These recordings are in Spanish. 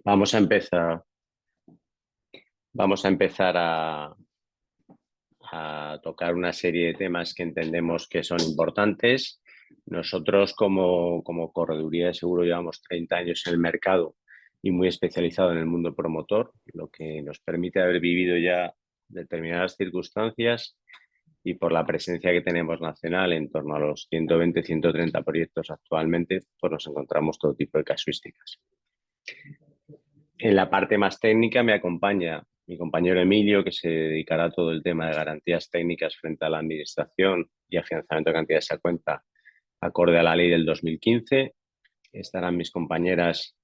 Vamos a empezar, vamos a empezar a tocar una serie de temas que entendemos que son importantes. Nosotros como correduría de seguro llevamos 30 años en el mercado y muy especializado en el mundo promotor, lo que nos permite haber vivido ya determinadas circunstancias y por la presencia que tenemos nacional en torno a los 120, 130 proyectos actualmente, pues nos encontramos todo tipo de casuísticas. En la parte más técnica me acompaña mi compañero Emilio, que se dedicará a todo el tema de garantías técnicas frente a la administración y afianzamiento de cantidades a cuenta acorde a la ley del 2015. Estarán mis compañeras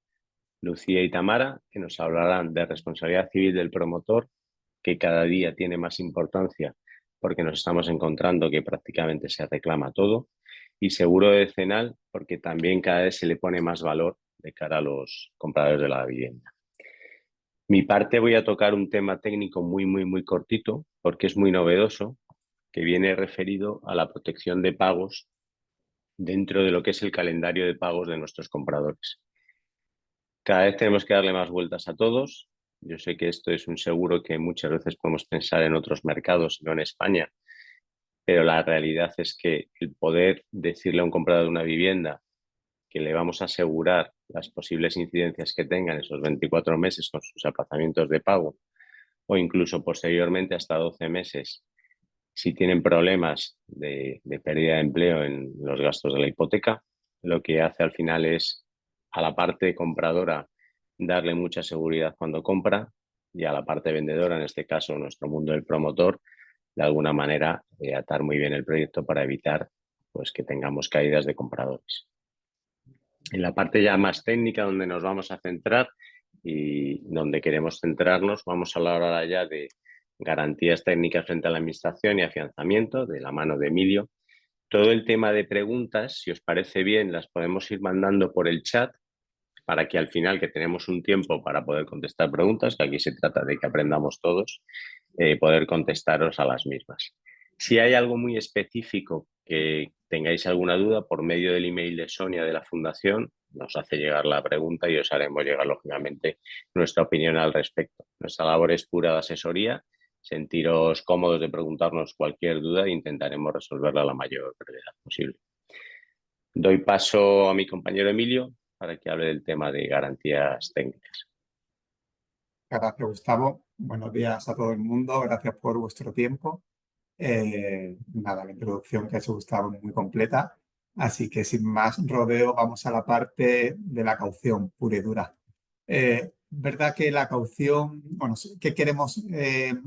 Lucía y Tamara, que nos hablarán de responsabilidad civil del promotor, que cada día tiene más importancia porque nos estamos encontrando que prácticamente se reclama todo, y seguro decenal, porque también cada vez se le pone más valor de cara a los compradores de la vivienda. Mi parte voy a tocar un tema técnico muy cortito, porque es muy novedoso, que viene referido a la protección de pagos dentro de lo que es el calendario de pagos de nuestros compradores. Cada vez tenemos que darle más vueltas a todos. Yo sé que esto es un seguro que muchas veces podemos pensar en otros mercados, no en España, pero la realidad es que el poder decirle a un comprador de una vivienda que le vamos a asegurar las posibles incidencias que tengan esos 24 meses con sus aplazamientos de pago o incluso posteriormente hasta 12 meses si tienen problemas de pérdida de empleo en los gastos de la hipoteca, lo que hace al final es a la parte compradora darle mucha seguridad cuando compra y a la parte vendedora, en este caso nuestro mundo del promotor, de alguna manera atar muy bien el proyecto para evitar pues, que tengamos caídas de compradores. En la parte ya más técnica donde nos vamos a centrar y donde queremos centrarnos, vamos a hablar ahora ya de garantías técnicas frente a la administración y afianzamiento de la mano de Emilio. Todo el tema de preguntas, si os parece bien, las podemos ir mandando por el chat para que al final, que tenemos un tiempo para poder contestar preguntas, que aquí se trata de que aprendamos todos, poder contestaros a las mismas. Si hay algo muy específico que tengáis alguna duda, por medio del email de Sonia de la Fundación, nos hace llegar la pregunta y os haremos llegar, lógicamente, nuestra opinión al respecto. Nuestra labor es pura de asesoría. Sentiros cómodos de preguntarnos cualquier duda e intentaremos resolverla a la mayor brevedad posible. Doy paso a mi compañero Emilio para que hable del tema de garantías técnicas. Gracias, Gustavo. Buenos días a todo el mundo. Gracias por vuestro tiempo. Nada, la introducción que ha hecho Gustavo es muy completa. Así que sin más rodeo, vamos a la parte de la caución pura y dura. ¿Verdad que la caución, bueno, qué queremos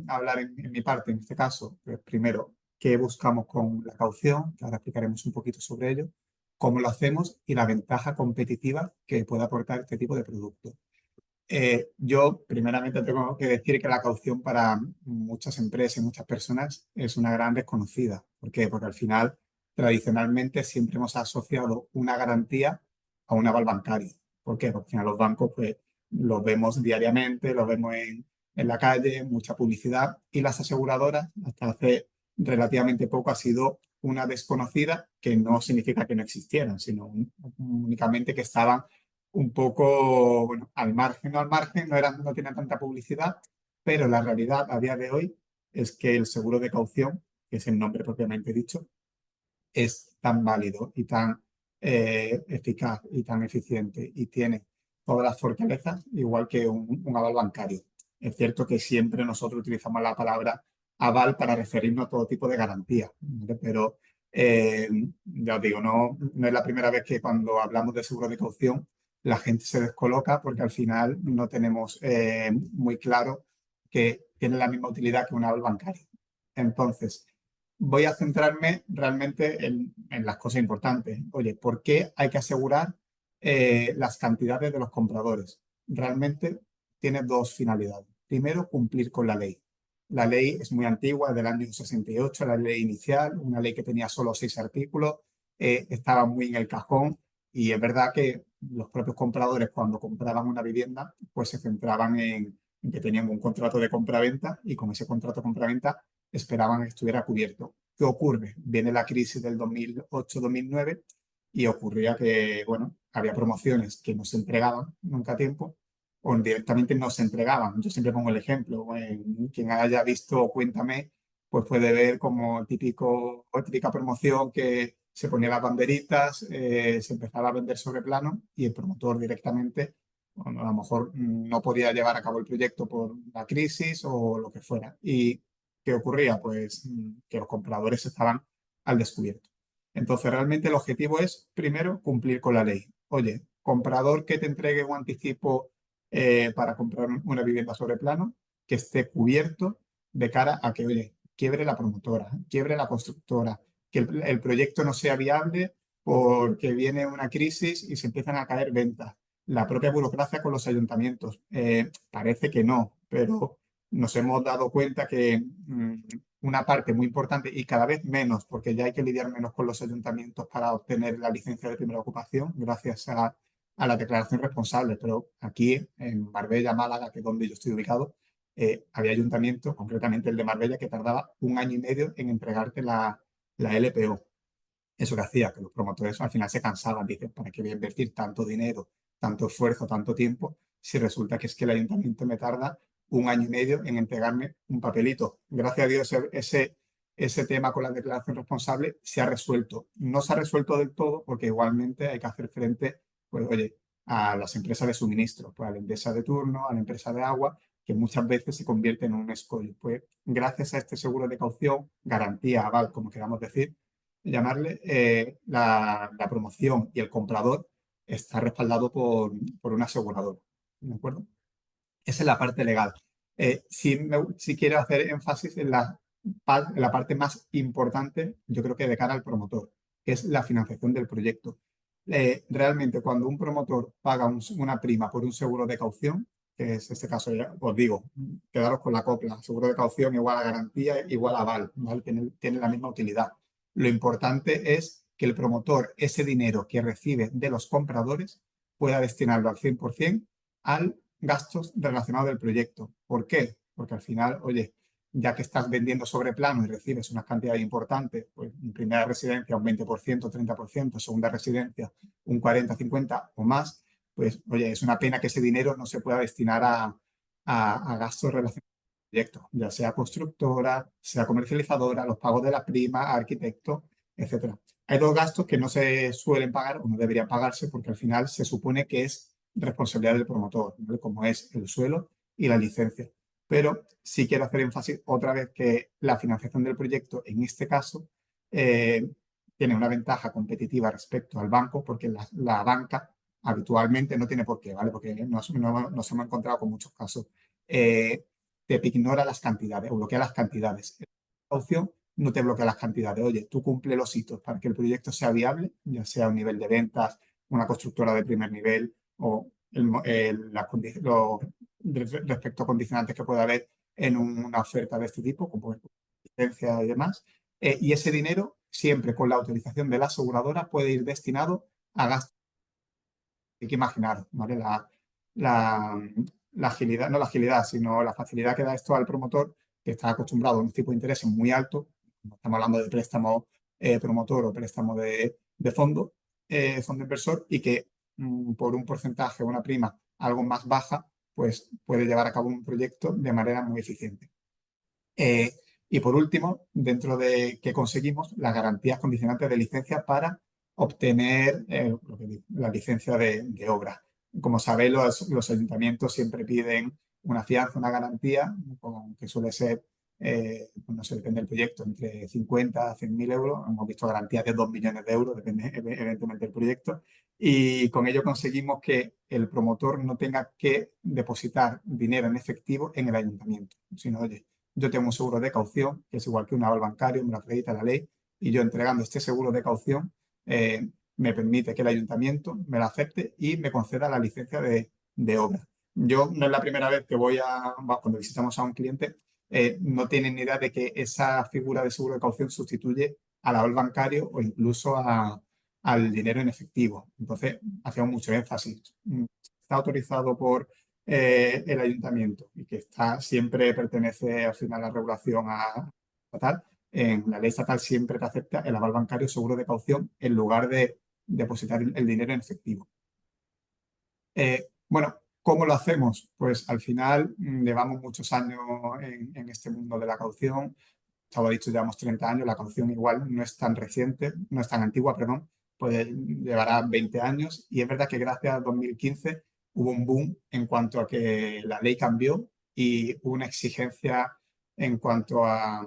hablar en mi parte en este caso? Pues primero, ¿qué buscamos con la caución? Que ahora explicaremos un poquito sobre ello. ¿Cómo lo hacemos? Y la ventaja competitiva que puede aportar este tipo de producto. Yo, primeramente, tengo que decir que la caución para muchas empresas y muchas personas es una gran desconocida. ¿Por qué? Porque al final, tradicionalmente, siempre hemos asociado una garantía a un aval bancario. ¿Por qué? Porque al final los bancos, pues, los vemos diariamente, los vemos en la calle, mucha publicidad, y las aseguradoras, hasta hace relativamente poco, ha sido una desconocida, que no significa que no existieran, sino únicamente que estaban un poco, bueno, al margen, no tienen tanta publicidad, pero la realidad a día de hoy es que el seguro de caución, que es el nombre propiamente dicho, es tan válido y tan eficaz y tan eficiente y tiene todas las fortalezas, igual que un aval bancario. Es cierto que siempre nosotros utilizamos la palabra aval para referirnos a todo tipo de garantía, ¿vale? Pero ya os digo, no es la primera vez que cuando hablamos de seguro de caución la gente se descoloca porque al final no tenemos muy claro que tiene la misma utilidad que un aval bancario. Entonces, voy a centrarme realmente en las cosas importantes. Oye, ¿por qué hay que asegurar las cantidades de los compradores? Realmente tiene dos finalidades. Primero, cumplir con la ley. La ley es muy antigua, del año 68, la ley inicial, una ley que tenía solo 6 artículos, estaba muy en el cajón y es verdad que los propios compradores cuando compraban una vivienda pues se centraban en que tenían un contrato de compraventa y con ese contrato de compraventa esperaban que estuviera cubierto. ¿Qué ocurre? Viene la crisis del 2008-2009 y ocurría que, bueno, había promociones que no se entregaban nunca a tiempo o directamente no se entregaban. Yo siempre pongo el ejemplo. Quien haya visto Cuéntame, pues puede ver como típica promoción que se ponía las banderitas, se empezaba a vender sobre plano y el promotor directamente, bueno, a lo mejor no podía llevar a cabo el proyecto por la crisis o lo que fuera. ¿Y qué ocurría? Pues que los compradores estaban al descubierto. Entonces, realmente el objetivo es, primero, cumplir con la ley. Oye, comprador que te entregue un anticipo para comprar una vivienda sobre plano, que esté cubierto de cara a que, oye, quiebre la promotora, quiebre la constructora, que el proyecto no sea viable porque viene una crisis y se empiezan a caer ventas. La propia burocracia con los ayuntamientos. Parece que no, pero nos hemos dado cuenta que una parte muy importante y cada vez menos, porque ya hay que lidiar menos con los ayuntamientos para obtener la licencia de primera ocupación, gracias a la declaración responsable. Pero aquí en Marbella, Málaga, que es donde yo estoy ubicado, había ayuntamientos, concretamente el de Marbella, que tardaba 1 año y medio en entregarte la LPO. Eso que hacía que los promotores al final se cansaban, dicen, ¿para qué voy a invertir tanto dinero, tanto esfuerzo, tanto tiempo, si resulta que es que el ayuntamiento me tarda 1 año y medio en entregarme un papelito? Gracias a Dios ese tema con la declaración responsable se ha resuelto. No se ha resuelto del todo porque igualmente hay que hacer frente, pues oye, a las empresas de suministro, pues a la empresa de turno, a la empresa de agua, que muchas veces se convierte en un escollo. Pues gracias a este seguro de caución, garantía, aval, como queramos decir, llamarle, la promoción y el comprador está respaldado por una aseguradora. ¿De acuerdo? Esa es la parte legal. Si quiero hacer énfasis en la parte más importante, yo creo que de cara al promotor, que es la financiación del proyecto. Realmente, cuando un promotor paga una prima por un seguro de caución, que es este caso, ya os digo, quedaros con la copla, seguro de caución igual a garantía, igual a aval, ¿vale? Tiene la misma utilidad. Lo importante es que el promotor, ese dinero que recibe de los compradores, pueda destinarlo al 100% al gastos relacionados del proyecto. ¿Por qué? Porque al final, oye, ya que estás vendiendo sobre plano y recibes unas cantidades importantes, pues en primera residencia un 20%, 30%, segunda residencia un 40, 50 o más, pues oye, es una pena que ese dinero no se pueda destinar a gastos relacionados con el proyecto, ya sea constructora, sea comercializadora, los pagos de la prima, arquitecto, etcétera. Hay dos gastos que no se suelen pagar o no deberían pagarse porque al final se supone que es responsabilidad del promotor, ¿vale? Como es el suelo y la licencia. Pero sí quiero hacer énfasis otra vez que la financiación del proyecto, en este caso, tiene una ventaja competitiva respecto al banco, porque la banca habitualmente no tiene por qué, ¿vale? Porque nos hemos encontrado con muchos casos. Te ignora las cantidades o bloquea las cantidades. La opción no te bloquea las cantidades. Oye, tú cumple los hitos para que el proyecto sea viable, ya sea un nivel de ventas, una constructora de primer nivel o respecto a condicionantes que pueda haber en una oferta de este tipo, como licencia y demás. Y ese dinero, siempre con la autorización de la aseguradora, puede ir destinado a gastos. Hay que imaginar, ¿vale? La, la agilidad, no la agilidad, sino la facilidad que da esto al promotor, que está acostumbrado a un tipo de interés muy alto, como estamos hablando de préstamo promotor o préstamo de fondo inversor, y que por un porcentaje o una prima algo más baja, pues puede llevar a cabo un proyecto de manera muy eficiente. Y por último, dentro de que conseguimos las garantías condicionantes de licencia para obtener la licencia de obra. Como sabéis, los ayuntamientos siempre piden una fianza, una garantía, que suele ser, pues no sé, depende del proyecto, entre 50 a 100.000 euros. Hemos visto garantías de 2 millones de euros, depende evidentemente del proyecto. Y con ello conseguimos que el promotor no tenga que depositar dinero en efectivo en el ayuntamiento, sino, oye, yo tengo un seguro de caución, que es igual que un aval bancario, me lo acredita la ley, y yo entregando este seguro de caución me permite que el ayuntamiento me lo acepte y me conceda la licencia de obra. Yo no es la primera vez que cuando visitamos a un cliente, no tienen ni idea de que esa figura de seguro de caución sustituye al aval bancario o incluso al dinero en efectivo. Entonces, hacemos mucho énfasis. Está autorizado por el ayuntamiento y que siempre pertenece al final a la regulación estatal. En la ley estatal siempre te acepta el aval bancario seguro de caución en lugar de depositar el dinero en efectivo. Bueno, ¿Cómo lo hacemos? Pues al final llevamos muchos años en este mundo de la caución. Estaba dicho, llevamos 30 años, la caución igual no es tan reciente, no es tan antigua, perdón, pues llevará 20 años y es verdad que gracias a 2015 hubo un boom en cuanto a que la ley cambió y hubo una exigencia en cuanto a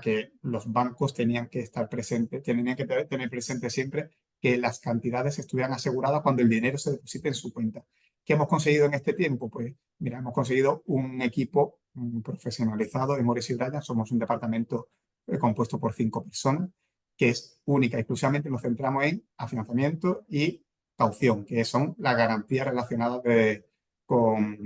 que los bancos tenían que estar presentes, tenían que tener presente siempre que las cantidades estuvieran aseguradas cuando el dinero se deposite en su cuenta. ¿Qué hemos conseguido en este tiempo? Pues mira, hemos conseguido un equipo profesionalizado en Morris y Bryan. Somos un departamento compuesto por 5 personas, que es única y exclusivamente nos centramos en financiamiento y caución, que son las garantías relacionadas con,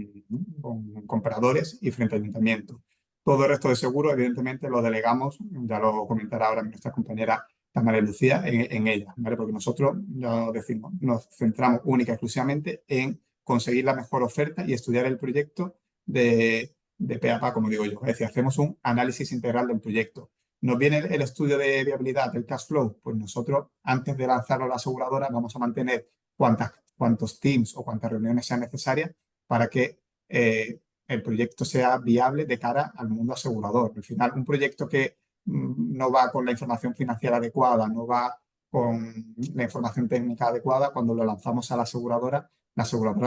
con compradores y frente a ayuntamientos. Todo el resto de seguros, evidentemente, lo delegamos, ya lo comentará ahora nuestra compañera Tamara Lucía, en ella, ¿vale? Porque nosotros, ya lo decimos, nos centramos única y exclusivamente en conseguir la mejor oferta y estudiar el proyecto de pe a pa, como digo yo. Es decir, hacemos un análisis integral del proyecto. ¿Nos viene el estudio de viabilidad del cash flow? Pues nosotros, antes de lanzarlo a la aseguradora, vamos a mantener cuántos teams o cuántas reuniones sean necesarias para que el proyecto sea viable de cara al mundo asegurador. Al final, un proyecto que no va con la información financiera adecuada, no va con la información técnica adecuada, cuando lo lanzamos a la aseguradora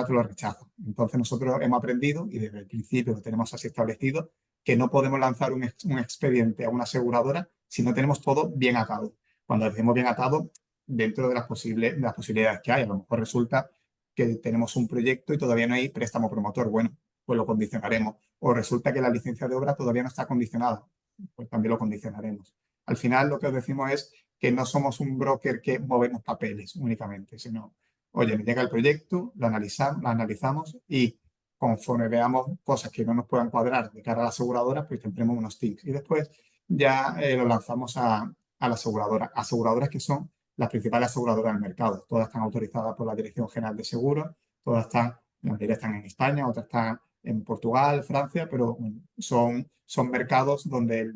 te lo rechaza. Entonces nosotros hemos aprendido, y desde el principio lo tenemos así establecido, que no podemos lanzar un expediente a una aseguradora si no tenemos todo bien atado. Cuando decimos bien atado, dentro de las posibilidades que hay. A lo mejor resulta que tenemos un proyecto y todavía no hay préstamo promotor. Bueno, pues lo condicionaremos. O resulta que la licencia de obra todavía no está condicionada. Pues también lo condicionaremos. Al final lo que os decimos es que no somos un broker que movemos papeles únicamente, sino, oye, me llega el proyecto, lo analizamos y conforme veamos cosas que no nos puedan cuadrar de cara a la aseguradora, pues tendremos unos tips. Y después ya lo lanzamos a la aseguradora. Aseguradoras que son las principales aseguradoras del mercado. Todas están autorizadas por la Dirección General de Seguros, todas están, la mayoría están en España, otras están en Portugal, Francia, pero bueno, son mercados donde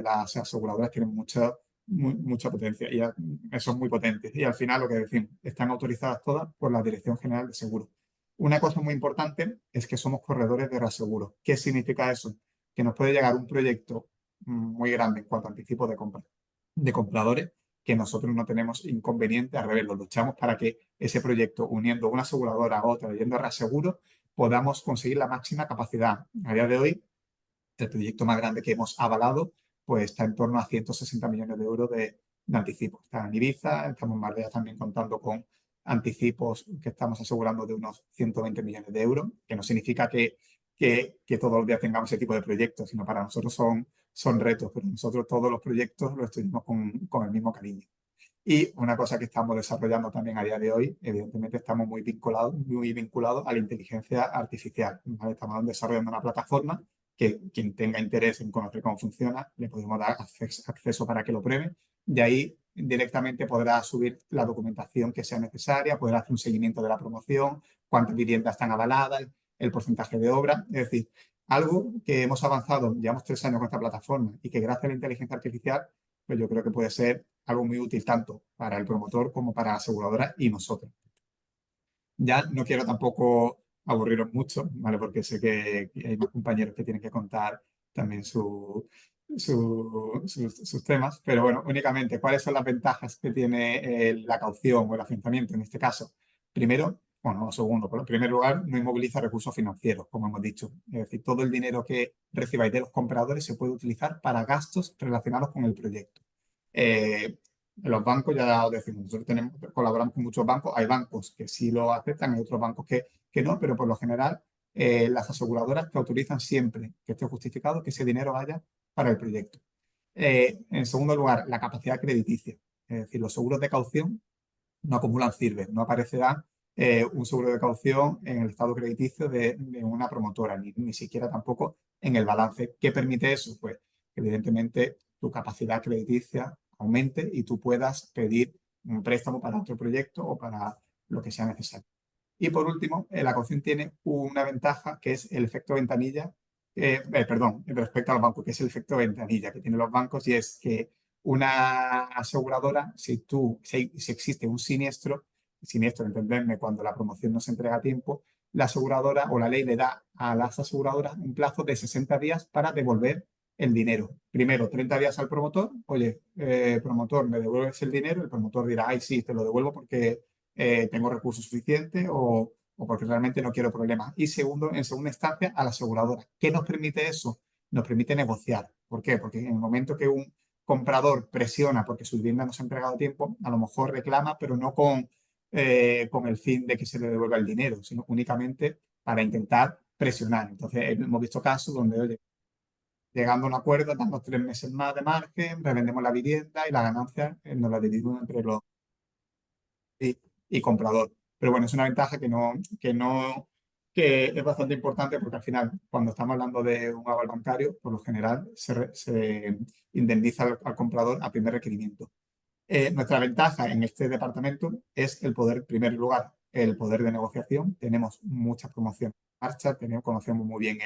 las aseguradoras tienen mucha potencia y son muy potentes. Y al final, lo que decimos, están autorizadas todas por la Dirección General de Seguros. Una cosa muy importante es que somos corredores de reaseguro. ¿Qué significa eso? Que nos puede llegar un proyecto muy grande en cuanto a anticipo de compradores, que nosotros no tenemos inconveniente, al revés, lo luchamos para que ese proyecto, uniendo una aseguradora a otra, yendo a reaseguro, podamos conseguir la máxima capacidad. A día de hoy, el proyecto más grande que hemos avalado pues está en torno a 160 millones de euros de anticipo. Está en Ibiza, estamos en Marbella también contando con anticipos que estamos asegurando de unos 120 millones de euros, que no significa que todos los días tengamos ese tipo de proyectos, sino para nosotros son retos, pero nosotros todos los proyectos los estudiamos con el mismo cariño. Y una cosa que estamos desarrollando también a día de hoy, evidentemente estamos muy vinculados a la inteligencia artificial, ¿vale? Estamos desarrollando una plataforma que quien tenga interés en conocer cómo funciona, le podemos dar acceso para que lo pruebe. De ahí directamente podrá subir la documentación que sea necesaria, podrá hacer un seguimiento de la promoción, cuántas viviendas están avaladas, el porcentaje de obra. Es decir, algo que hemos avanzado, llevamos 3 años con esta plataforma y que gracias a la inteligencia artificial, pues yo creo que puede ser algo muy útil tanto para el promotor como para la aseguradora y nosotros. Ya no quiero tampoco aburriros mucho, ¿vale? Porque sé que hay más compañeros que tienen que contar también sus temas, pero bueno, únicamente, ¿cuáles son las ventajas que tiene la caución o el afianzamiento en este caso? Primero, bueno, segundo, pero en primer lugar, no inmoviliza recursos financieros, como hemos dicho. Es decir, todo el dinero que recibáis de los compradores se puede utilizar para gastos relacionados con el proyecto. Los bancos, ya os decimos, nosotros colaboramos con muchos bancos. Hay bancos que sí lo aceptan, hay otros bancos que no, pero por lo general las aseguradoras te autorizan siempre que esté justificado que ese dinero vaya para el proyecto. En segundo lugar, la capacidad crediticia. Es decir, los seguros de caución no acumulan sirve, no aparecerá un seguro de caución en el estado crediticio de una promotora, ni siquiera tampoco en el balance. ¿Qué permite eso? Pues evidentemente tu capacidad crediticia aumente y tú puedas pedir un préstamo para otro proyecto o para lo que sea necesario. Y por último, la caución tiene una ventaja que es el efecto ventanilla, perdón, respecto a los bancos, que es el efecto ventanilla que tienen los bancos y es que una aseguradora, si existe un siniestro, entenderme cuando la promoción no se entrega a tiempo, la aseguradora o la ley le da a las aseguradoras un plazo de 60 días para devolver el dinero. Primero, 30 días al promotor. Oye, promotor, ¿me devuelves el dinero? El promotor dirá, ay, sí, te lo devuelvo porque tengo recursos suficientes o porque realmente no quiero problemas. Y segundo, en segunda instancia, a la aseguradora. ¿Qué nos permite eso? Nos permite negociar. ¿Por qué? Porque en el momento que un comprador presiona porque su vivienda no se ha entregado a tiempo, a lo mejor reclama, pero no con el fin de que se le devuelva el dinero, sino únicamente para intentar presionar. Entonces, hemos visto casos donde, oye, llegando a un acuerdo, damos 3 meses más de margen, revendemos la vivienda y la ganancia nos la dividimos entre los y comprador. Pero bueno, es una ventaja que es bastante importante porque al final, cuando estamos hablando de un aval bancario, por lo general se indemniza al comprador a primer requerimiento. Nuestra ventaja en este departamento es el poder, en primer lugar, el poder de negociación. Tenemos muchas promociones en marcha, conocemos muy bien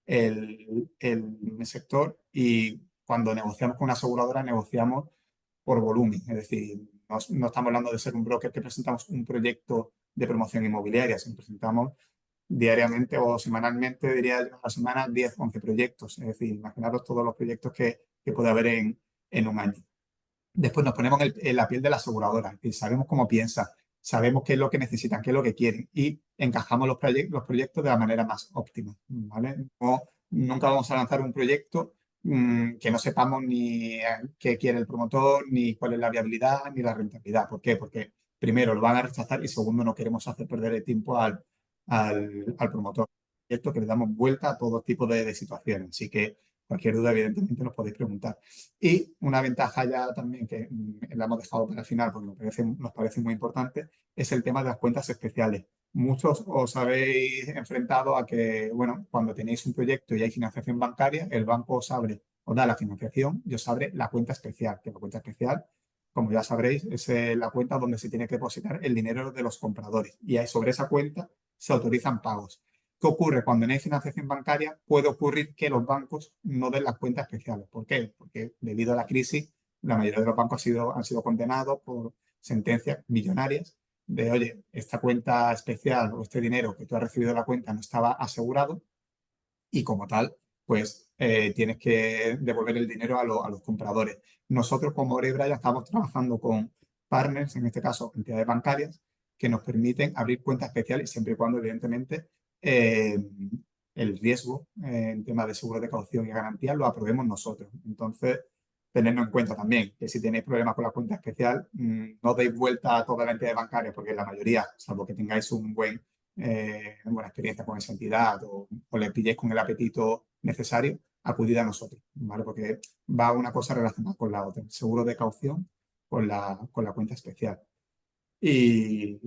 el sector y cuando negociamos con una aseguradora negociamos por volumen. Es decir, no estamos hablando de ser un broker que presentamos un proyecto de promoción inmobiliaria, sino presentamos diariamente o semanalmente, diría yo, a la semana 10, 11 proyectos. Es decir, imaginaros todos los proyectos que puede haber en un año. Después nos ponemos en la piel de la aseguradora y sabemos cómo piensa, sabemos qué es lo que necesitan, qué es lo que quieren y encajamos los proyectos de la manera más óptima, ¿vale? Nunca vamos a lanzar un proyecto que no sepamos ni qué quiere el promotor, ni cuál es la viabilidad, ni la rentabilidad. ¿Por qué? Porque primero lo van a rechazar y segundo no queremos hacer perder el tiempo al promotor. Esto que le damos vuelta a todo tipo de situaciones. Así que cualquier duda, evidentemente, nos podéis preguntar. Y una ventaja ya también que la hemos dejado para el final porque nos parece muy importante es el tema de las cuentas especiales. Muchos os habéis enfrentado a que, bueno, cuando tenéis un proyecto y hay financiación bancaria, el banco os da la financiación y os abre la cuenta especial, que la cuenta especial, como ya sabréis, es la cuenta donde se tiene que depositar el dinero de los compradores. Y ahí sobre esa cuenta se autorizan pagos. ¿Qué ocurre? Cuando no hay financiación bancaria, puede ocurrir que los bancos no den las cuentas especiales. ¿Por qué? Porque debido a la crisis, la mayoría de los bancos han sido condenados por sentencias millonarias de, oye, esta cuenta especial o este dinero que tú has recibido de la cuenta no estaba asegurado y como tal, pues tienes que devolver el dinero a los compradores. Nosotros como Orebra ya estamos trabajando con partners, en este caso entidades bancarias, que nos permiten abrir cuentas especiales siempre y cuando, evidentemente, eh, el riesgo en temas de seguro de caución y garantía lo aprobemos nosotros. Entonces, teniendo en cuenta también que si tenéis problemas con la cuenta especial, no deis vuelta a toda la entidad bancaria, porque la mayoría, salvo que tengáis buena experiencia con esa entidad o le pilléis con el apetito necesario, acudid a nosotros, ¿vale? Porque va una cosa relacionada con la otra, el seguro de caución con la cuenta especial. Y,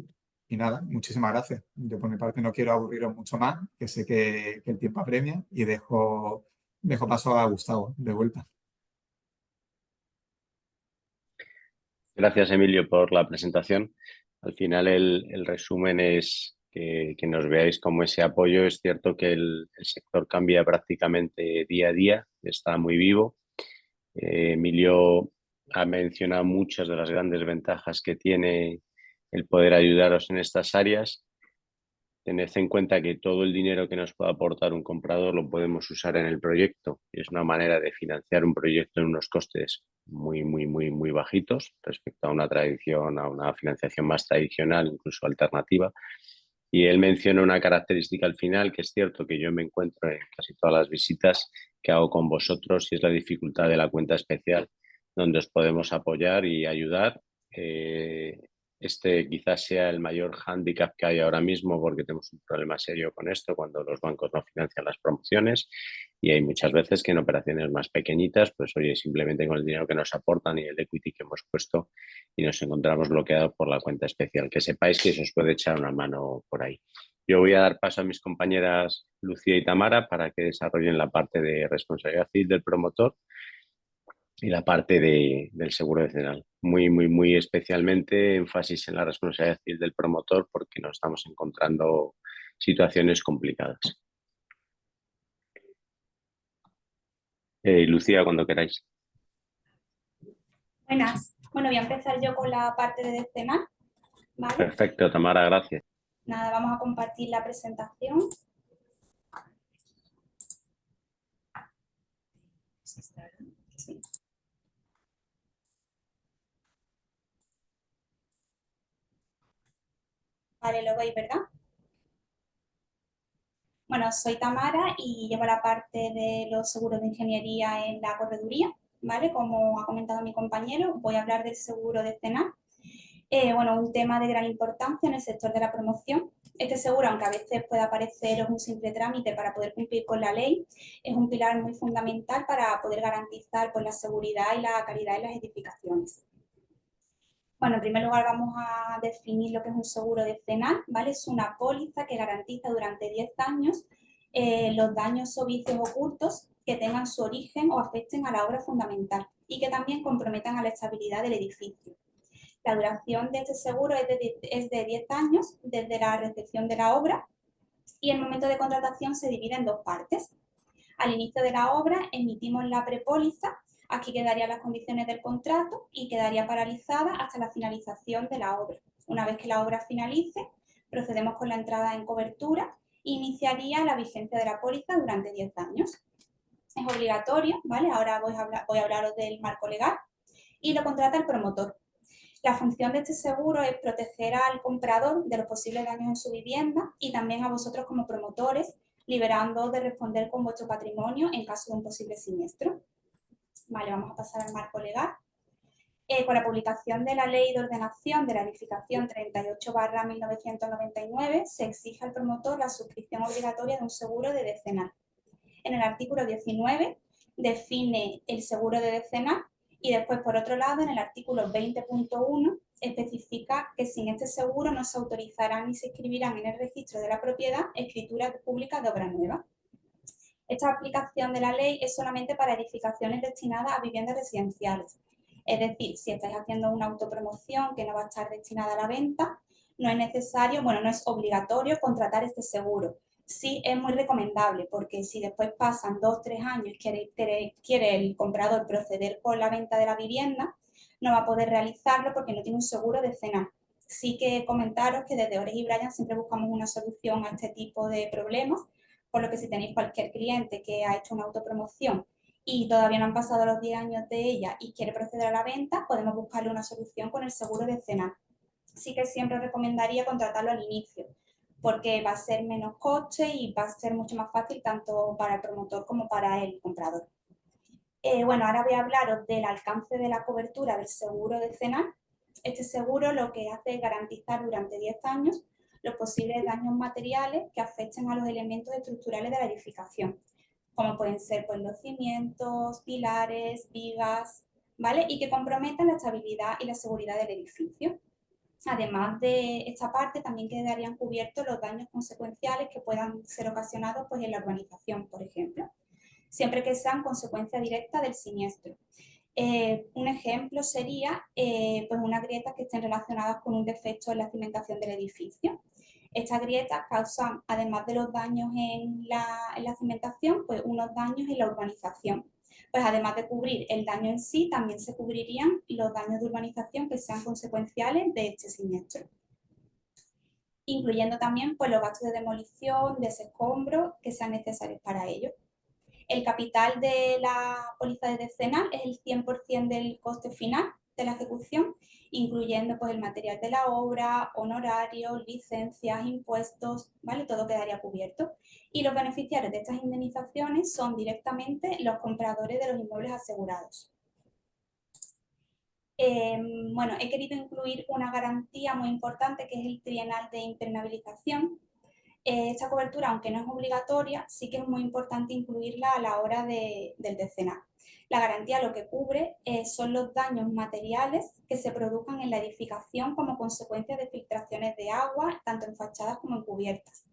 y nada, muchísimas gracias. Yo por mi parte no quiero aburriros mucho más, que sé que el tiempo apremia y dejo paso a Gustavo de vuelta. Gracias, Emilio, por la presentación. Al final, el resumen es que nos veáis como ese apoyo. Es cierto que el sector cambia prácticamente día a día, está muy vivo. Emilio ha mencionado muchas de las grandes ventajas que tiene el poder ayudaros en estas áreas. Tened en cuenta que todo el dinero que nos pueda aportar un comprador lo podemos usar en el proyecto. Es una manera de financiar un proyecto en unos costes muy bajitos respecto a una tradición, a una financiación más tradicional, incluso alternativa. Y él menciona una característica al final, que es cierto que yo me encuentro en casi todas las visitas que hago con vosotros, y es la dificultad de la cuenta especial, donde os podemos apoyar y ayudar. Este quizás sea el mayor hándicap que hay ahora mismo, porque tenemos un problema serio con esto cuando los bancos no financian las promociones, y hay muchas veces que en operaciones más pequeñitas, pues oye, simplemente con el dinero que nos aportan y el equity que hemos puesto, y nos encontramos bloqueados por la cuenta especial. Que sepáis que se os puede echar una mano por ahí. Yo voy a dar paso a mis compañeras Lucía y Tamara para que desarrollen la parte de responsabilidad civil del promotor y la parte del seguro vecinal. Muy especialmente énfasis en la responsabilidad civil del promotor, porque nos estamos encontrando situaciones complicadas. Lucía, cuando queráis. Buenas. Bueno, voy a empezar yo con la parte de decenal, ¿vale? Perfecto, Tamara, gracias. Nada, vamos a compartir la presentación. Sí. Vale, lo veis, ¿verdad? Bueno, soy Tamara y llevo la parte de los seguros de ingeniería en la correduría, ¿vale? Como ha comentado mi compañero, voy a hablar del seguro decenal. Bueno, un tema de gran importancia en el sector de la promoción. Este seguro, aunque a veces pueda parecer un simple trámite para poder cumplir con la ley, es un pilar muy fundamental para poder garantizar pues, la seguridad y la calidad de las edificaciones. Bueno, en primer lugar vamos a definir lo que es un seguro decenal, ¿vale? Es una póliza que garantiza durante 10 años los daños o vicios ocultos que tengan su origen o afecten a la obra fundamental y que también comprometan a la estabilidad del edificio. La duración de este seguro es de 10 años desde la recepción de la obra y el momento de contratación se divide en dos partes. Al inicio de la obra emitimos la prepóliza, aquí quedarían las condiciones del contrato y quedaría paralizada hasta la finalización de la obra. Una vez que la obra finalice, procedemos con la entrada en cobertura e iniciaría la vigencia de la póliza durante 10 años. Es obligatorio, ¿vale? Ahora voy a hablaros del marco legal y lo contrata el promotor. La función de este seguro es proteger al comprador de los posibles daños en su vivienda y también a vosotros como promotores, liberando de responder con vuestro patrimonio en caso de un posible siniestro. Vale, vamos a pasar al marco legal. Con la publicación de la Ley de Ordenación de la Edificación 38/1999, se exige al promotor la suscripción obligatoria de un seguro de decenal. En el artículo 19 define el seguro de decenal y después, por otro lado, en el artículo 20.1 especifica que sin este seguro no se autorizarán ni se inscribirán en el registro de la propiedad escrituras públicas de obra nueva. Esta aplicación de la ley es solamente para edificaciones destinadas a viviendas residenciales. Es decir, si estáis haciendo una autopromoción que no va a estar destinada a la venta, no es necesario, bueno, no es obligatorio contratar este seguro. Sí es muy recomendable porque si después pasan 2 o 3 años y quiere el comprador proceder con la venta de la vivienda, no va a poder realizarlo porque no tiene un seguro decenal. Sí que comentaros que desde Ores y Brian siempre buscamos una solución a este tipo de problemas, por lo que si tenéis cualquier cliente que ha hecho una autopromoción y todavía no han pasado los 10 años de ella y quiere proceder a la venta, podemos buscarle una solución con el seguro decenal. Sí que siempre os recomendaría contratarlo al inicio, porque va a ser menos coste y va a ser mucho más fácil tanto para el promotor como para el comprador. Bueno, ahora voy a hablaros del alcance de la cobertura del seguro decenal. Este seguro lo que hace es garantizar durante 10 años los posibles daños materiales que afecten a los elementos estructurales de la edificación, como pueden ser pues, los cimientos, pilares, vigas, ¿vale? Y que comprometan la estabilidad y la seguridad del edificio. Además de esta parte, también quedarían cubiertos los daños consecuenciales que puedan ser ocasionados pues, en la urbanización, por ejemplo, siempre que sean consecuencia directa del siniestro. Un ejemplo sería pues unas grietas que estén relacionadas con un defecto en la cimentación del edificio. Estas grietas causan, además de los daños en la cimentación, pues unos daños en la urbanización. Pues además de cubrir el daño en sí, también se cubrirían los daños de urbanización que sean consecuenciales de este siniestro, incluyendo también pues, los gastos de demolición, de escombro que sean necesarios para ello. El capital de la póliza de decenal es el 100% del coste final de la ejecución, incluyendo pues, el material de la obra, honorarios, licencias, impuestos, ¿vale? Todo quedaría cubierto. Y los beneficiarios de estas indemnizaciones son directamente los compradores de los inmuebles asegurados. Bueno, he querido incluir una garantía muy importante que es el trienal de impermeabilización. Esta cobertura, aunque no es obligatoria, sí que es muy importante incluirla a la hora del decenal. La garantía lo que cubre son los daños materiales que se produzcan en la edificación como consecuencia de filtraciones de agua, tanto en fachadas como en cubiertas.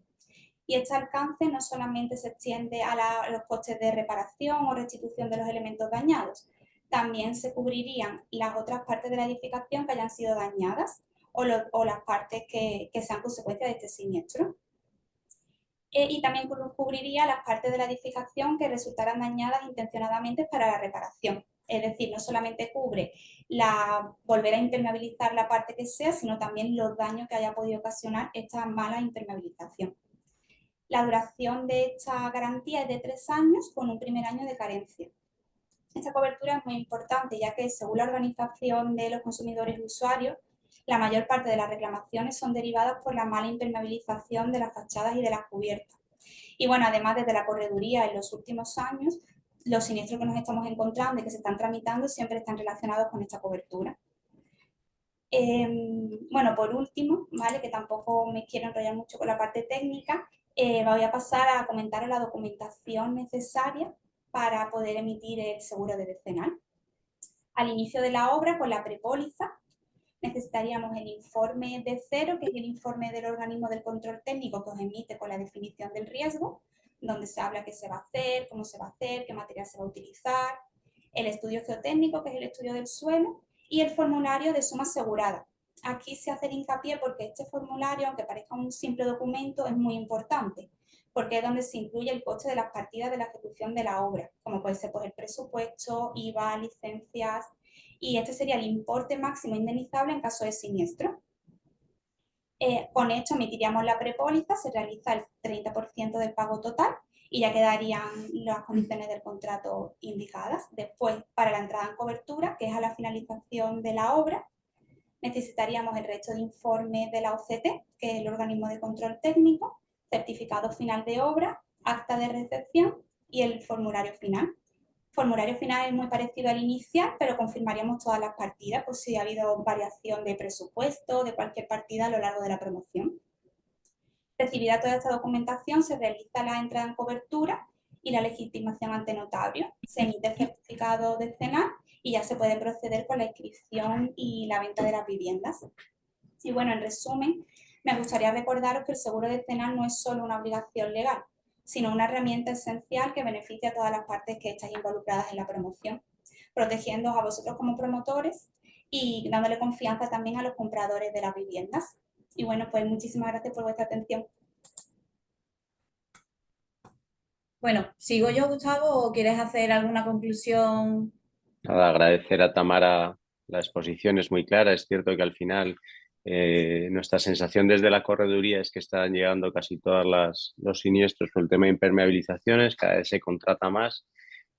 Y este alcance no solamente se extiende a los costes de reparación o restitución de los elementos dañados, también se cubrirían las otras partes de la edificación que hayan sido dañadas o las partes que sean consecuencia de este siniestro. Y también cubriría las partes de la edificación que resultaran dañadas intencionadamente para la reparación. Es decir, no solamente cubre volver a impermeabilizar la parte que sea, sino también los daños que haya podido ocasionar esta mala impermeabilización. La duración de esta garantía es de 3 años con un primer año de carencia. Esta cobertura es muy importante, ya que según la Organización de los Consumidores y Usuarios, la mayor parte de las reclamaciones son derivadas por la mala impermeabilización de las fachadas y de las cubiertas. Y bueno, además desde la correduría en los últimos años, los siniestros que nos estamos encontrando y que se están tramitando siempre están relacionados con esta cobertura. Bueno, por último, ¿vale? Que tampoco me quiero enrollar mucho con la parte técnica, voy a pasar a comentar la documentación necesaria para poder emitir el seguro de decenal. Al inicio de la obra, con la prepóliza, necesitaríamos el informe de cero, que es el informe del organismo del control técnico que os emite con la definición del riesgo, donde se habla qué se va a hacer, cómo se va a hacer, qué material se va a utilizar, el estudio geotécnico, que es el estudio del suelo, y el formulario de suma asegurada. Aquí se hace el hincapié porque este formulario, aunque parezca un simple documento, es muy importante, porque es donde se incluye el coste de las partidas de la ejecución de la obra, como puede ser pues, el presupuesto, IVA, licencias, y este sería el importe máximo indemnizable en caso de siniestro. Con esto emitiríamos la prepóliza, se realiza el 30% del pago total y ya quedarían las condiciones del contrato indicadas. Después, para la entrada en cobertura, que es a la finalización de la obra, necesitaríamos el resto de informes de la OCT, que es el organismo de control técnico, certificado final de obra, acta de recepción y el formulario final. El formulario final es muy parecido al inicial, pero confirmaríamos todas las partidas por si ha habido variación de presupuesto, de cualquier partida a lo largo de la promoción. Recibida toda esta documentación, se realiza la entrada en cobertura y la legitimación ante notario. Se emite el certificado decenal y ya se puede proceder con la inscripción y la venta de las viviendas. Y bueno, en resumen, me gustaría recordaros que el seguro decenal no es solo una obligación legal, sino una herramienta esencial que beneficia a todas las partes que estáis involucradas en la promoción, protegiéndoos a vosotros como promotores y dándole confianza también a los compradores de las viviendas. Y bueno, pues muchísimas gracias por vuestra atención. Bueno, ¿sigo yo, Gustavo, o quieres hacer alguna conclusión? Nada, agradecer a Tamara la exposición, es muy clara. Es cierto que al final nuestra sensación desde la correduría es que están llegando casi todos los siniestros por el tema de impermeabilizaciones, cada vez se contrata más,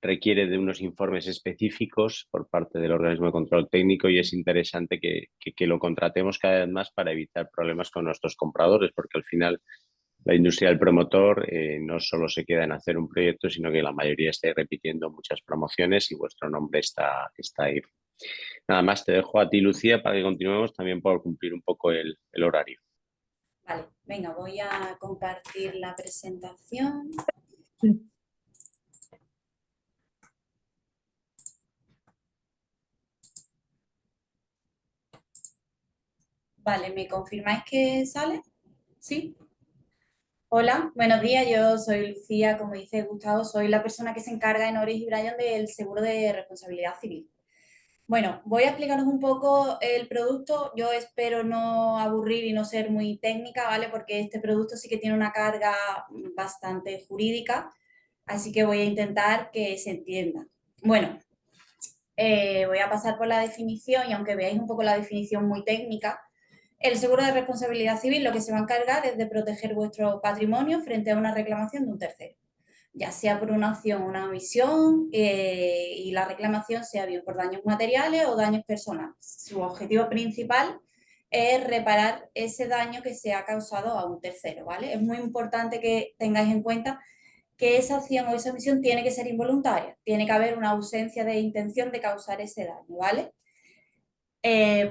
requiere de unos informes específicos por parte del organismo de control técnico y es interesante que lo contratemos cada vez más para evitar problemas con nuestros compradores, porque al final la industria del promotor no solo se queda en hacer un proyecto, sino que la mayoría está repitiendo muchas promociones y vuestro nombre está ahí. Nada más, te dejo a ti, Lucía, para que continuemos también por cumplir un poco el horario. Vale, venga, voy a compartir la presentación. Vale, ¿me confirmáis que sale? ¿Sí? Hola, buenos días, yo soy Lucía, como dice Gustavo, soy la persona que se encarga en Oris y Bryan del seguro de responsabilidad civil. Bueno, voy a explicaros un poco el producto. Yo espero no aburrir y no ser muy técnica, ¿vale? Porque este producto sí que tiene una carga bastante jurídica, así que voy a intentar que se entienda. Bueno, voy a pasar por la definición y aunque veáis un poco la definición muy técnica, el seguro de responsabilidad civil lo que se va a encargar es de proteger vuestro patrimonio frente a una reclamación de un tercero, ya sea por una acción o una omisión y la reclamación sea bien por daños materiales o daños personales. Su objetivo principal es reparar ese daño que se ha causado a un tercero, ¿vale? Es muy importante que tengáis en cuenta que esa acción o esa omisión tiene que ser involuntaria, tiene que haber una ausencia de intención de causar ese daño, ¿vale?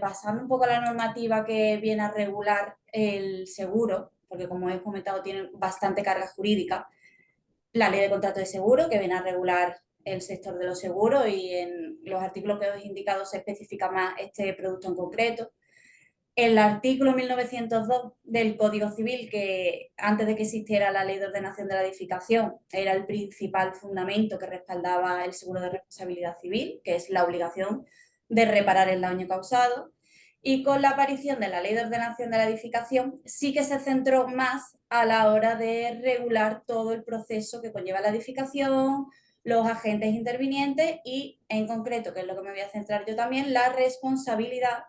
Pasando un poco a la normativa que viene a regular el seguro, porque como he comentado tiene bastante carga jurídica, la ley de contrato de seguro que viene a regular el sector de los seguros y en los artículos que os he indicado se especifica más este producto en concreto. El artículo 1902 del Código Civil, que antes de que existiera la Ley de Ordenación de la Edificación, era el principal fundamento que respaldaba el seguro de responsabilidad civil, que es la obligación de reparar el daño causado. Y con la aparición de la Ley de Ordenación de la Edificación, sí que se centró más a la hora de regular todo el proceso que conlleva la edificación, los agentes intervinientes y, en concreto, que es lo que me voy a centrar yo también, la responsabilidad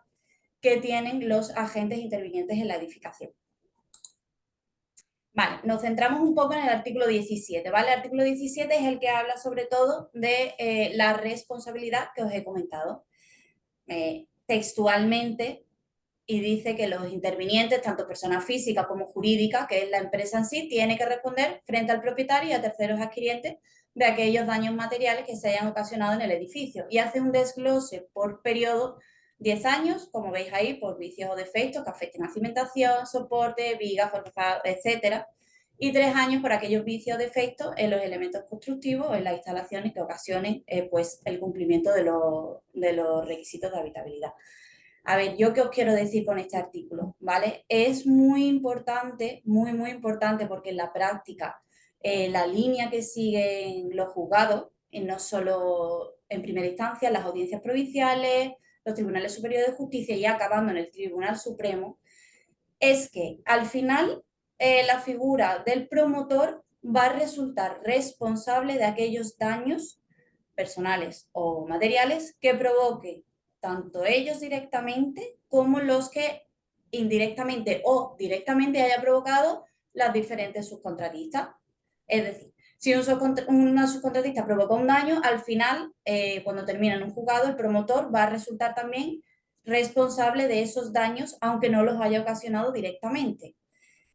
que tienen los agentes intervinientes en la edificación. Vale, nos centramos un poco en el artículo 17, ¿vale? El artículo 17 es el que habla sobre todo de la responsabilidad que os he comentado. Textualmente, y dice que los intervinientes, tanto personas físicas como jurídicas, que es la empresa en sí, tiene que responder frente al propietario y a terceros adquirientes de aquellos daños materiales que se hayan ocasionado en el edificio. Y hace un desglose por periodo 10 años, como veis ahí, por vicios o defectos que afecten a cimentación, soporte, vigas, forjado, etcétera. Y 3 años por aquellos vicios o defectos en los elementos constructivos o en las instalaciones que ocasionen pues, el cumplimiento de los requisitos de habitabilidad. A ver, ¿yo qué os quiero decir con este artículo? ¿Vale? Es muy importante, muy importante, porque en la práctica la línea que siguen los juzgados, no solo en primera instancia, las audiencias provinciales, los tribunales superiores de justicia y acabando en el Tribunal Supremo, es que al final la figura del promotor va a resultar responsable de aquellos daños personales o materiales que provoque tanto ellos directamente como los que indirectamente o directamente haya provocado las diferentes subcontratistas. Es decir, si una subcontratista provoca un daño, al final, cuando termina en un juzgado, el promotor va a resultar también responsable de esos daños, aunque no los haya ocasionado directamente.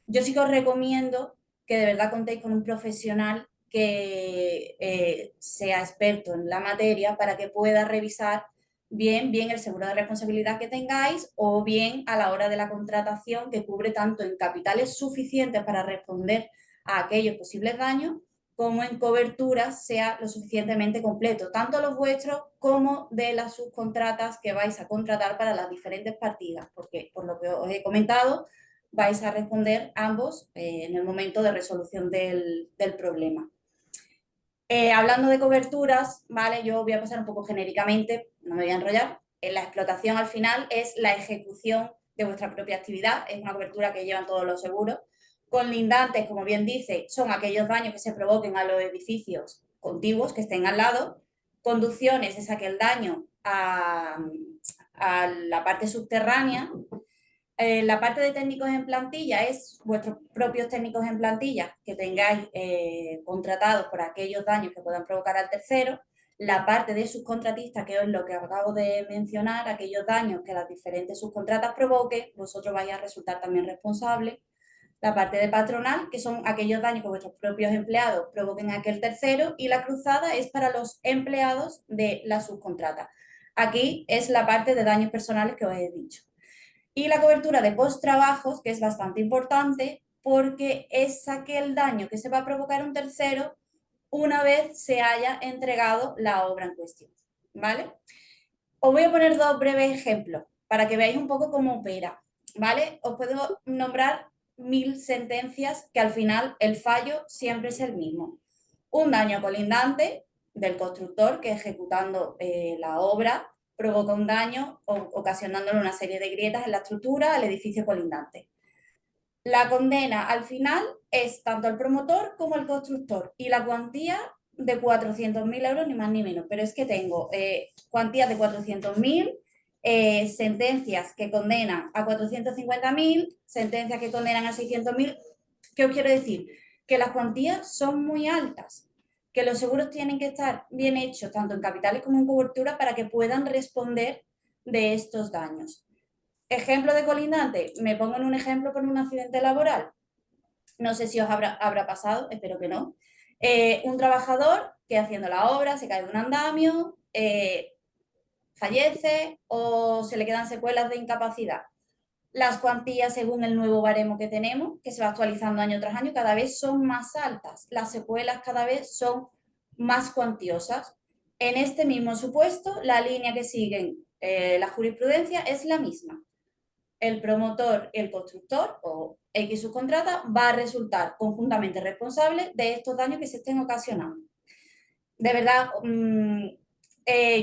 Yo sí que os recomiendo que de verdad contéis con un profesional que sea experto en la materia para que pueda revisar bien el seguro de responsabilidad que tengáis o bien a la hora de la contratación que cubre tanto en capitales suficientes para responder a aquellos posibles daños como en coberturas sea lo suficientemente completo, tanto los vuestros como de las subcontratas que vais a contratar para las diferentes partidas, porque por lo que os he comentado, vais a responder ambos en el momento de resolución del problema. Hablando de coberturas, ¿vale? Yo voy a pasar un poco genéricamente, no me voy a enrollar. La explotación al final es la ejecución de vuestra propia actividad, es una cobertura que llevan todos los seguros. Conlindantes, como bien dice, son aquellos daños que se provoquen a los edificios contiguos que estén al lado. Conducciones es aquel daño a la parte subterránea. La parte de técnicos en plantilla es vuestros propios técnicos en plantilla que tengáis contratados por aquellos daños que puedan provocar al tercero. La parte de subcontratistas, que es lo que acabo de mencionar, aquellos daños que las diferentes subcontratas provoquen, vosotros vais a resultar también responsables. La parte de patronal, que son aquellos daños que vuestros propios empleados provoquen a aquel tercero. Y la cruzada es para los empleados de la subcontrata. Aquí es la parte de daños personales que os he dicho. Y la cobertura de post-trabajos, que es bastante importante porque es aquel daño que se va a provocar un tercero una vez se haya entregado la obra en cuestión, ¿vale? Os voy a poner 2 breves ejemplos para que veáis un poco cómo opera, ¿vale? Os puedo nombrar 1000 sentencias que al final el fallo siempre es el mismo. Un daño colindante del constructor que ejecutando la obra provoca un daño ocasionándole una serie de grietas en la estructura al edificio colindante. La condena al final es tanto el promotor como el constructor y la cuantía de 400.000 euros, ni más ni menos. Pero es que tengo cuantías de 400.000, sentencias que condenan a 450.000, sentencias que condenan a 600.000. ¿Qué os quiero decir? Que las cuantías son muy altas, que los seguros tienen que estar bien hechos, tanto en capitales como en cobertura, para que puedan responder de estos daños. Ejemplo de colindante, me pongo en un ejemplo con un accidente laboral. No sé si os habrá pasado, espero que no. Un trabajador que haciendo la obra se cae de un andamio, fallece o se le quedan secuelas de incapacidad. Las cuantías, según el nuevo baremo que tenemos, que se va actualizando año tras año, cada vez son más altas. Las secuelas cada vez son más cuantiosas. En este mismo supuesto, la línea que siguen la jurisprudencia es la misma. El promotor y el constructor o X subcontrata va a resultar conjuntamente responsable de estos daños que se estén ocasionando. De verdad,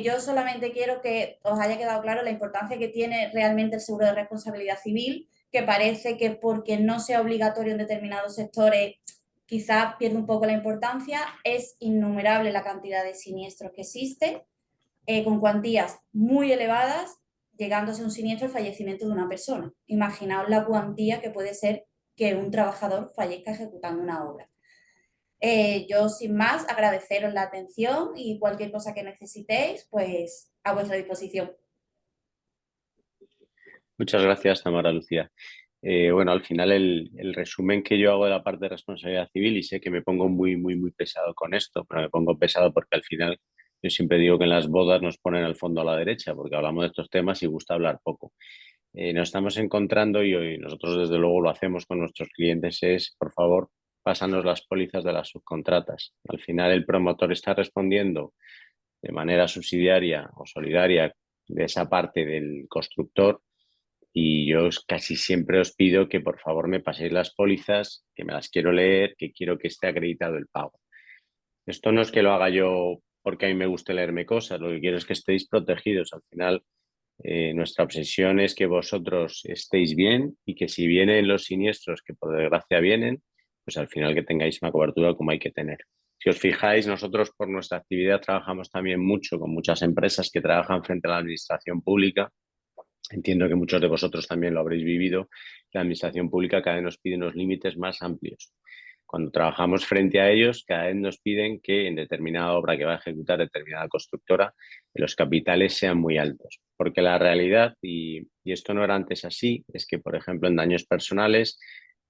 yo solamente quiero que os haya quedado claro la importancia que tiene realmente el seguro de responsabilidad civil, que parece que porque no sea obligatorio en determinados sectores quizá pierde un poco la importancia. Es innumerable la cantidad de siniestros que existe, con cuantías muy elevadas, llegándose a un siniestro el fallecimiento de una persona. Imaginaos la cuantía que puede ser que un trabajador fallezca ejecutando una obra. Yo, sin más, agradeceros la atención y cualquier cosa que necesitéis, pues a vuestra disposición. Muchas gracias, Tamara Lucía. Bueno, al final el resumen que yo hago de la parte de responsabilidad civil, y sé que me pongo muy pesado con esto, pero me pongo pesado porque al final yo siempre digo que en las bodas nos ponen al fondo a la derecha porque hablamos de estos temas y gusta hablar poco. Nos estamos encontrando y hoy nosotros desde luego lo hacemos con nuestros clientes es, por favor, pásanos las pólizas de las subcontratas. Al final el promotor está respondiendo de manera subsidiaria o solidaria de esa parte del constructor y yo casi siempre os pido que por favor me paséis las pólizas, que me las quiero leer, que quiero que esté acreditado el pago. Esto no es que lo haga yo porque a mí me guste leerme cosas, lo que quiero es que estéis protegidos. Al final, nuestra obsesión es que vosotros estéis bien y que si vienen los siniestros, que por desgracia vienen, pues al final que tengáis una cobertura como hay que tener. Si os fijáis, nosotros por nuestra actividad trabajamos también mucho con muchas empresas que trabajan frente a la administración pública. Entiendo que muchos de vosotros también lo habréis vivido. La administración pública cada vez nos pide unos límites más amplios. Cuando trabajamos frente a ellos, cada vez nos piden que en determinada obra que va a ejecutar determinada constructora, los capitales sean muy altos. Porque la realidad, y esto no era antes así, es que, por ejemplo, en daños personales,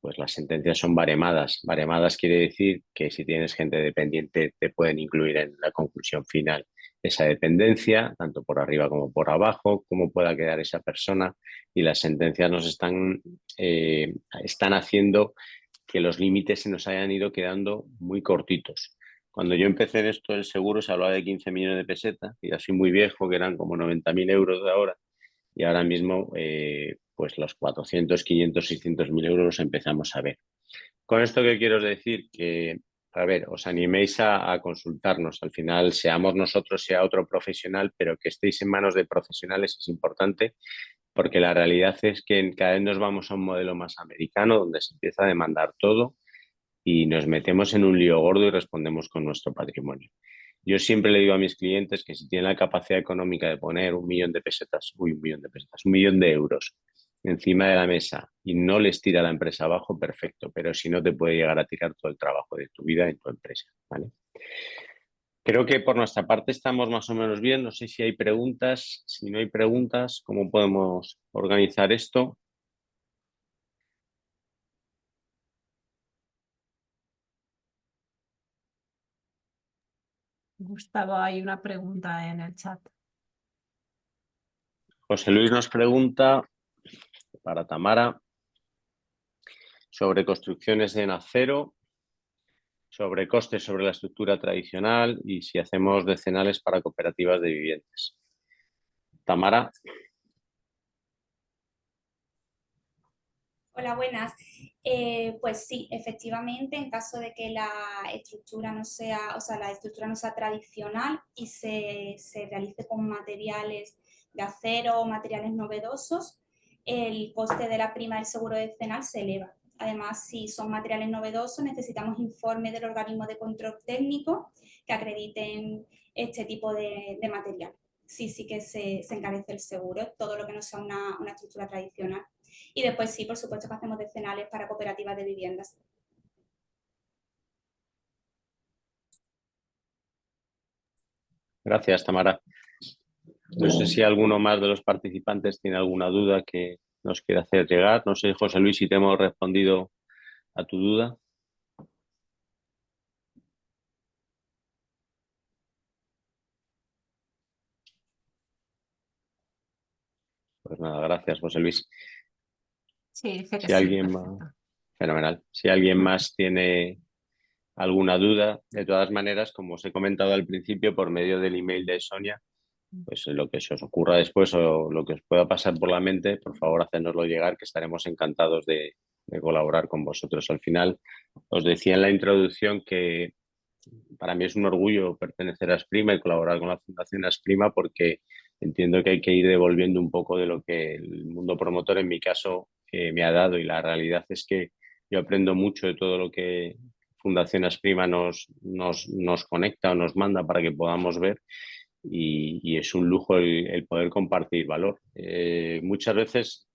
pues las sentencias son baremadas. Baremadas quiere decir que si tienes gente dependiente, te pueden incluir en la conclusión final esa dependencia, tanto por arriba como por abajo, cómo pueda quedar esa persona. Y las sentencias nos están haciendo que los límites se nos hayan ido quedando muy cortitos. Cuando yo empecé en esto del seguro se hablaba de 15 millones de pesetas, y ya soy muy viejo, que eran como 90.000 euros de ahora, y ahora mismo pues los 400, 500, 600.000 euros los empezamos a ver. Con esto que quiero decir que, a ver, os animéis a consultarnos. Al final, seamos nosotros, sea otro profesional, pero que estéis en manos de profesionales es importante porque la realidad es que cada vez nos vamos a un modelo más americano donde se empieza a demandar todo y nos metemos en un lío gordo y respondemos con nuestro patrimonio. Yo siempre le digo a mis clientes que si tienen la capacidad económica de poner 1.000.000 de pesetas, 1.000.000 de pesetas, 1.000.000 de euros encima de la mesa y no les tira la empresa abajo, perfecto, pero si no te puede llegar a tirar todo el trabajo de tu vida en tu empresa, ¿vale? Creo que por nuestra parte estamos más o menos bien. No sé si hay preguntas. Si no hay preguntas, ¿cómo podemos organizar esto? Gustavo, hay una pregunta en el chat. José Luis nos pregunta para Tamara sobre construcciones en acero, sobre costes sobre la estructura tradicional y si hacemos decenales para cooperativas de viviendas. Tamara. Hola, buenas. Pues sí, efectivamente, en caso de que la estructura no sea, o sea, la estructura no sea tradicional y se realice con materiales de acero o materiales novedosos, el coste de la prima del seguro decenal se eleva. Además, si son materiales novedosos, necesitamos informe del organismo de control técnico que acrediten este tipo de material. Sí que se encarece el seguro, todo lo que no sea una estructura tradicional. Y después sí, por supuesto que hacemos decenales para cooperativas de viviendas. Gracias, Tamara. No sé si alguno más de los participantes tiene alguna duda que nos quiera hacer llegar. No sé, José Luis, si te hemos respondido a tu duda. Pues nada, gracias, José Luis. Sí, dice que Si sí, alguien más, perfecto. fenomenal. Si alguien más tiene alguna duda, de todas maneras, como os he comentado al principio, por medio del email de Sonia, pues lo que se os ocurra después o lo que os pueda pasar por la mente, por favor, hacednoslo llegar, que estaremos encantados de colaborar con vosotros. Al final, os decía en la introducción que para mí es un orgullo pertenecer a Asprima y colaborar con la Fundación Asprima porque entiendo que hay que ir devolviendo un poco de lo que el mundo promotor, en mi caso, me ha dado y la realidad es que yo aprendo mucho de todo lo que Fundación Asprima nos conecta o nos manda para que podamos ver y es un lujo el poder compartir valor. Muchas veces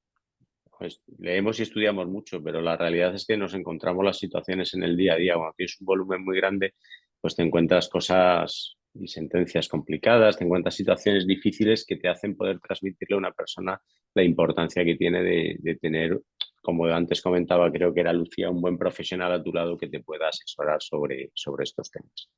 pues, leemos y estudiamos mucho, pero la realidad es que nos encontramos las situaciones en el día a día. Cuando tienes un volumen muy grande, pues te encuentras cosas y sentencias complicadas, te encuentras situaciones difíciles que te hacen poder transmitirle a una persona la importancia que tiene de tener, como antes comentaba, creo que era Lucía, un buen profesional a tu lado que te pueda asesorar sobre estos temas.